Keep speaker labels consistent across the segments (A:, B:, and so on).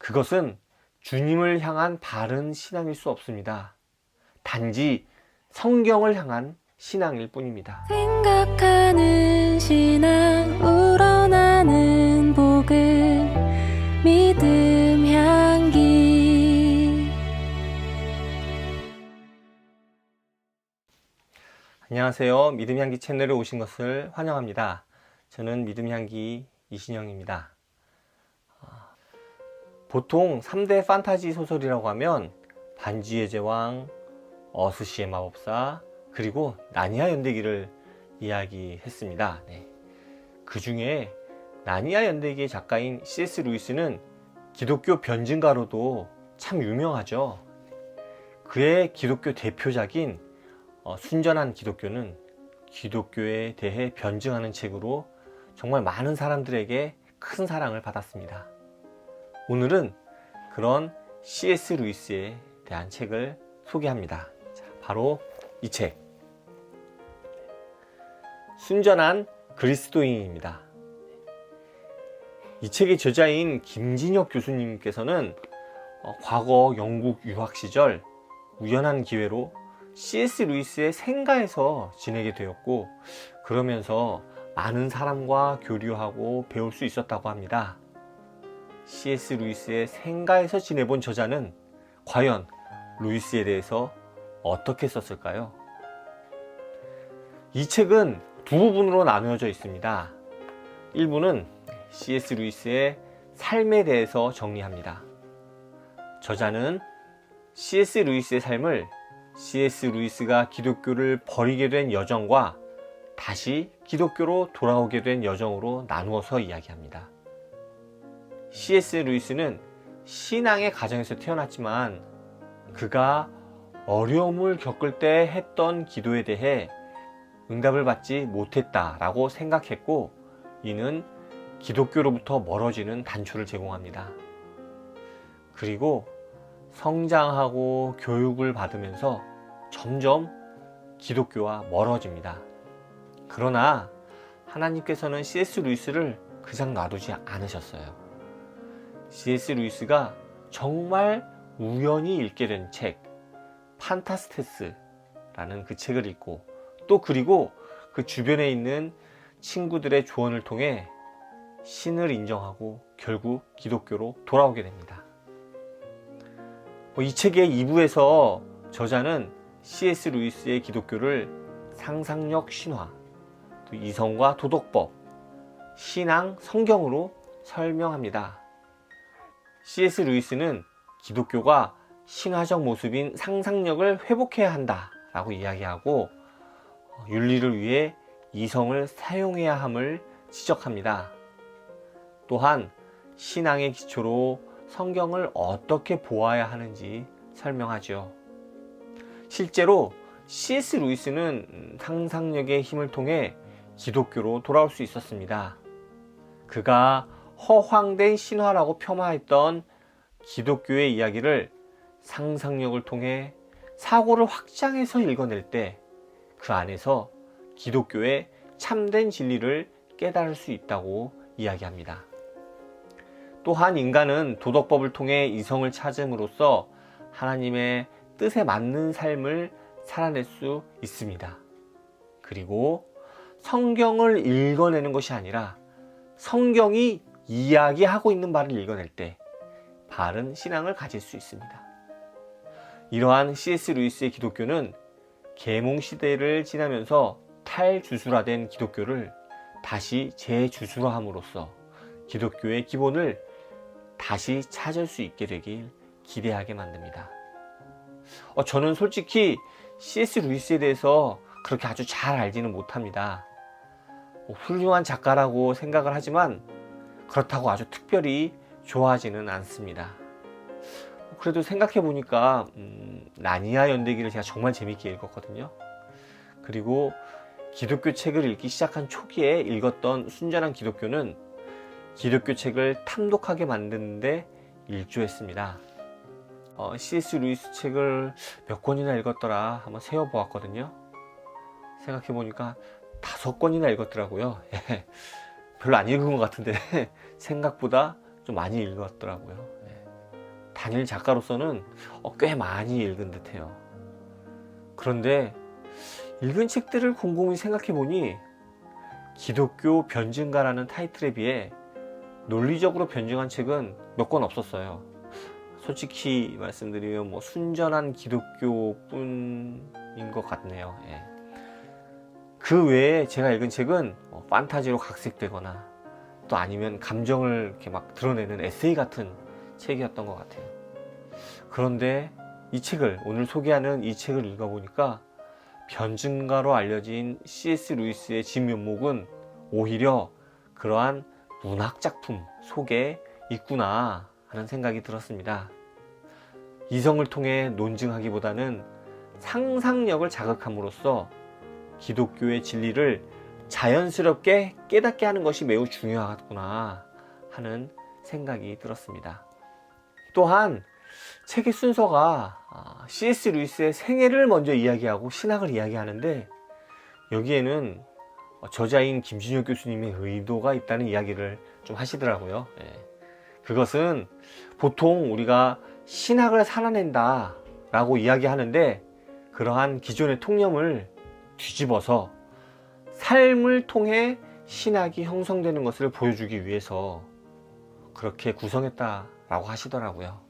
A: 그것은 주님을 향한 바른 신앙일 수 없습니다. 단지 성경을 향한 신앙일 뿐입니다.
B: 생각하는 신앙 우러나는 복음 믿음 향기.
A: 안녕하세요. 믿음향기 채널에 오신 것을 환영합니다. 저는 믿음향기 이신영입니다. 보통 3대 판타지 소설이라고 하면 반지의 제왕, 어스시의 마법사, 그리고 나니아 연대기를 이야기했습니다. 그 중에 나니아 연대기의 작가인 C.S. 루이스는 기독교 변증가로도 참 유명하죠. 그의 기독교 대표작인 순전한 기독교는 기독교에 대해 변증하는 책으로 정말 많은 사람들에게 큰 사랑을 받았습니다. 오늘은 그런 C.S. 루이스에 대한 책을 소개합니다. 바로 이 책, 순전한 그리스도인입니다. 이 책의 저자인 김진혁 교수님께서는 과거 영국 유학 시절 우연한 기회로 C.S. 루이스의 생가에서 지내게 되었고, 그러면서 많은 사람과 교류하고 배울 수 있었다고 합니다. C.S. 루이스의 생가에서 지내본 저자는 과연 루이스에 대해서 어떻게 썼을까요? 이 책은 두 부분으로 나누어져 있습니다. 1부는 C.S. 루이스의 삶에 대해서 정리합니다. 저자는 C.S. 루이스의 삶을 C.S. 루이스가 기독교를 버리게 된 여정과 다시 기독교로 돌아오게 된 여정으로 나누어서 이야기합니다. C.S. 루이스는 신앙의 가정에서 태어났지만 그가 어려움을 겪을 때 했던 기도에 대해 응답을 받지 못했다라고 생각했고, 이는 기독교로부터 멀어지는 단초를 제공합니다. 그리고 성장하고 교육을 받으면서 점점 기독교와 멀어집니다. 그러나 하나님께서는 C.S. 루이스를 그냥 놔두지 않으셨어요. C.S. 루이스가 정말 우연히 읽게 된 책, 판타스테스라는 그 책을 읽고, 또 그리고 그 주변에 있는 친구들의 조언을 통해 신을 인정하고 결국 기독교로 돌아오게 됩니다. 이 책의 2부에서 저자는 C.S. 루이스의 기독교를 상상력 신화, 또 이성과 도덕법, 신앙, 성경으로 설명합니다. C.S. 루이스는 기독교가 신화적 모습인 상상력을 회복해야 한다라고 이야기하고, 윤리를 위해 이성을 사용해야 함을 지적합니다. 또한 신앙의 기초로 성경을 어떻게 보아야 하는지 설명하죠. 실제로 C.S. 루이스는 상상력의 힘을 통해 기독교로 돌아올 수 있었습니다. 그가 허황된 신화라고 폄하했던 기독교의 이야기를 상상력을 통해 사고를 확장해서 읽어낼 때 그 안에서 기독교의 참된 진리를 깨달을 수 있다고 이야기합니다. 또한 인간은 도덕법을 통해 이성을 찾음으로써 하나님의 뜻에 맞는 삶을 살아낼 수 있습니다. 그리고 성경을 읽어내는 것이 아니라 성경이 이야기하고 있는 바를 읽어낼 때 바른 신앙을 가질 수 있습니다. 이러한 C.S. 루이스의 기독교는 계몽 시대를 지나면서 탈주술화된 기독교를 다시 재주술화함으로써 기독교의 기본을 다시 찾을 수 있게 되길 기대하게 만듭니다. 저는 솔직히 C.S. 루이스에 대해서 그렇게 아주 잘 알지는 못합니다. 훌륭한 작가라고 생각을 하지만 그렇다고 아주 특별히 좋아하지는 않습니다. 그래도 생각해 보니까 나니아 연대기를 제가 정말 재밌게 읽었거든요. 그리고 기독교 책을 읽기 시작한 초기에 읽었던 순전한 기독교는 기독교 책을 탐독하게 만드는데 일조했습니다. C.S. 루이스 책을 몇 권이나 읽었더라 한번 세어보았거든요. 생각해보니까 5권이나 읽었더라고요. 별로 안 읽은 것 같은데 생각보다 좀 많이 읽었더라고요. 단일 작가로서는 꽤 많이 읽은 듯해요. 그런데 읽은 책들을 곰곰이 생각해보니 기독교 변증가라는 타이틀에 비해 논리적으로 변증한 책은 몇 권 없었어요. 솔직히 말씀드리면 순전한 기독교뿐인 것 같네요. 예. 그 외에 제가 읽은 책은 판타지로 각색되거나 또 아니면 감정을 이렇게 막 드러내는 에세이 같은 책이었던 것 같아요. 그런데 이 책을, 오늘 소개하는 이 책을 읽어보니까 변증가로 알려진 C.S. 루이스의 진면목은 오히려 그러한 문학작품 속에 있구나 하는 생각이 들었습니다. 이성을 통해 논증하기보다는 상상력을 자극함으로써 기독교의 진리를 자연스럽게 깨닫게 하는 것이 매우 중요하구나 하는 생각이 들었습니다. 또한 책의 순서가 C.S. 루이스의 생애를 먼저 이야기하고 신학을 이야기하는데 여기에는 저자인 김준혁 교수님의 의도가 있다는 이야기를 좀 하시더라고요. 그것은 보통 우리가 신학을 살아낸다 라고 이야기하는데 그러한 기존의 통념을 뒤집어서 삶을 통해 신학이 형성되는 것을 보여주기 위해서 그렇게 구성했다라고 하시더라고요.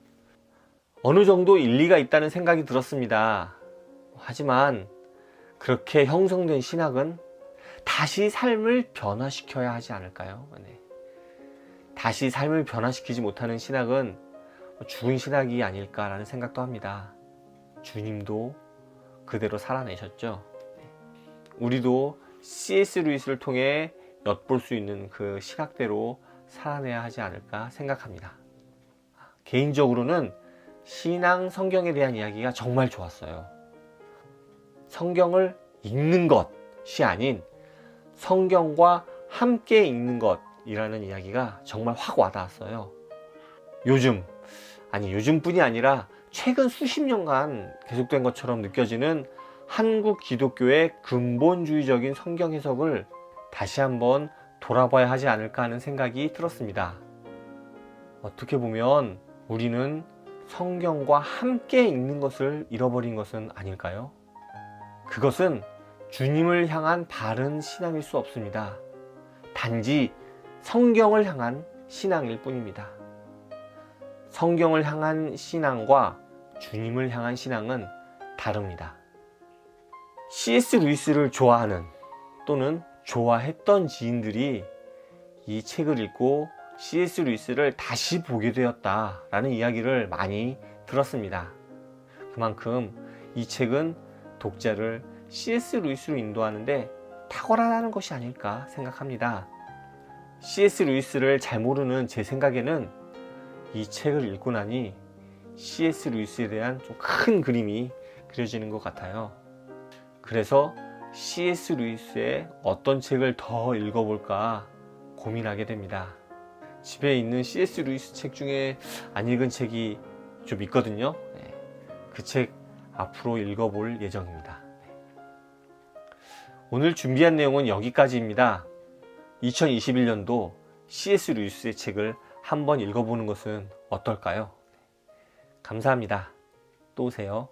A: 어느 정도 일리가 있다는 생각이 들었습니다. 하지만 그렇게 형성된 신학은 다시 삶을 변화시켜야 하지 않을까요? 네. 다시 삶을 변화시키지 못하는 신학은 죽은 신학이 아닐까라는 생각도 합니다. 주님도 그대로 살아내셨죠. 우리도 C.S. 루이스를 통해 엿볼 수 있는 그 신학대로 살아내야 하지 않을까 생각합니다. 개인적으로는 신앙 성경에 대한 이야기가 정말 좋았어요. 성경을 읽는 것이 아닌 성경과 함께 읽는 것이라는 이야기가 정말 확 와닿았어요. 요즘뿐이 아니라 최근 수십 년간 계속된 것처럼 느껴지는 한국 기독교의 근본주의적인 성경 해석을 다시 한번 돌아봐야 하지 않을까 하는 생각이 들었습니다. 어떻게 보면 우리는 성경과 함께 읽는 것을 잃어버린 것은 아닐까요? 그것은 주님을 향한 바른 신앙일 수 없습니다. 단지 성경을 향한 신앙일 뿐입니다. 성경을 향한 신앙과 주님을 향한 신앙은 다릅니다. C.S. 루이스를 좋아하는 또는 좋아했던 지인들이 이 책을 읽고 C.S. 루이스를 다시 보게 되었다라는 이야기를 많이 들었습니다. 그만큼 이 책은 독자를 C.S. 루이스로 인도하는데 탁월하다는 것이 아닐까 생각합니다. C.S. 루이스를 잘 모르는 제 생각에는 이 책을 읽고 나니 C.S. 루이스에 대한 좀 큰 그림이 그려지는 것 같아요. 그래서 C.S. 루이스의 어떤 책을 더 읽어볼까 고민하게 됩니다. 집에 있는 C.S. 루이스 책 중에 안 읽은 책이 좀 있거든요. 그 책 앞으로 읽어볼 예정입니다. 오늘 준비한 내용은 여기까지입니다. 2021년도 C.S. 루이스의 책을 한번 읽어보는 것은 어떨까요? 감사합니다. 또 오세요.